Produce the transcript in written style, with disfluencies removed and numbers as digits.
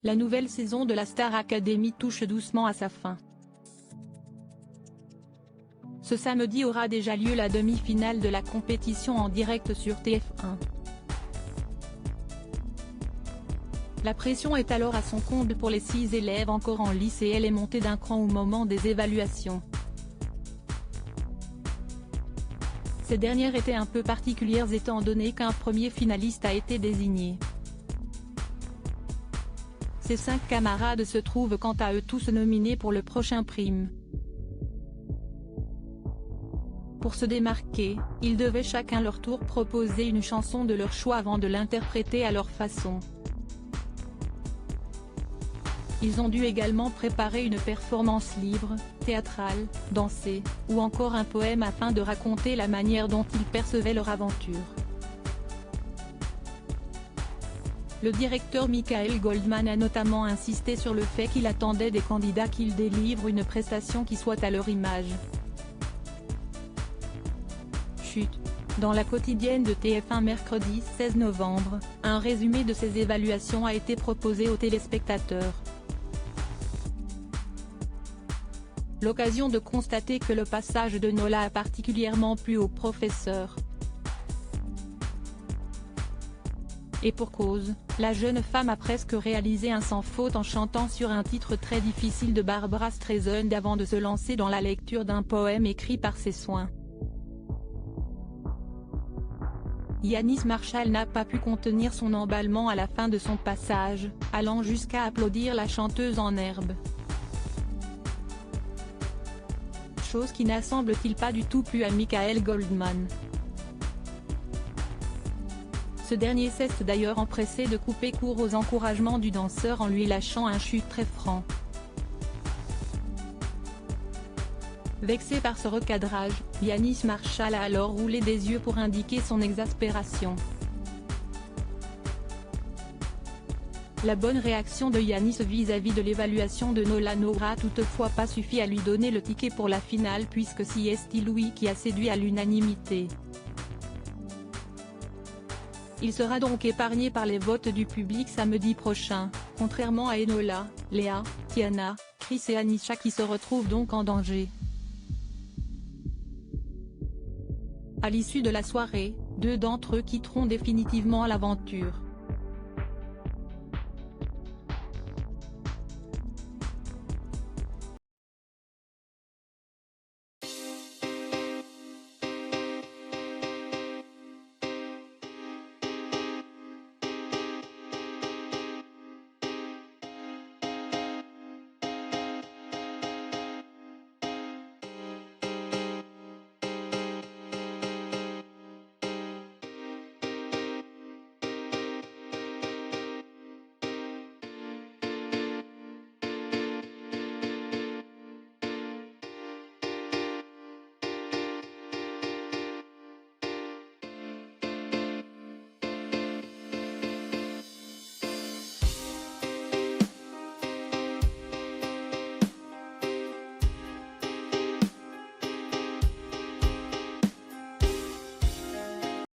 La nouvelle saison de la Star Academy touche doucement à sa fin. Ce samedi aura déjà lieu la demi-finale de la compétition en direct sur TF1. La pression est alors à son comble pour les 6 élèves encore en lice et elle est montée d'un cran au moment des évaluations. Ces dernières étaient un peu particulières étant donné qu'un premier finaliste a été désigné. Ses 5 camarades se trouvent quant à eux tous nominés pour le prochain prime. Pour se démarquer, ils devaient chacun leur tour proposer une chanson de leur choix avant de l'interpréter à leur façon. Ils ont dû également préparer une performance libre, théâtrale, dansée, ou encore un poème afin de raconter la manière dont ils percevaient leur aventure. Le directeur Michael Goldman a notamment insisté sur le fait qu'il attendait des candidats qu'ils délivrent une prestation qui soit à leur image. Chut. Dans la quotidienne de TF1 mercredi 16 novembre, un résumé de ces évaluations a été proposé aux téléspectateurs. L'occasion de constater que le passage de Nola a particulièrement plu au professeur. Et pour cause, la jeune femme a presque réalisé un sans faute en chantant sur un titre très difficile de Barbra Streisand avant de se lancer dans la lecture d'un poème écrit par ses soins. Yannis Marshall n'a pas pu contenir son emballement à la fin de son passage, allant jusqu'à applaudir la chanteuse en herbe. Chose qui n'a semble-t-il pas du tout plu à Michael Goldman. Ce dernier s'est d'ailleurs empressé de couper court aux encouragements du danseur en lui lâchant un chut très franc. Vexé par ce recadrage, Yannis Marshall a alors roulé des yeux pour indiquer son exaspération. La bonne réaction de Yannis vis-à-vis de l'évaluation de Nola n'aura toutefois pas suffi à lui donner le ticket pour la finale puisque c'est Louis qui a séduit à l'unanimité. Il sera donc épargné par les votes du public samedi prochain, contrairement à Enola, Léa, Tiana, Chris et Anisha qui se retrouvent donc en danger. À l'issue de la soirée, 2 d'entre eux quitteront définitivement l'aventure.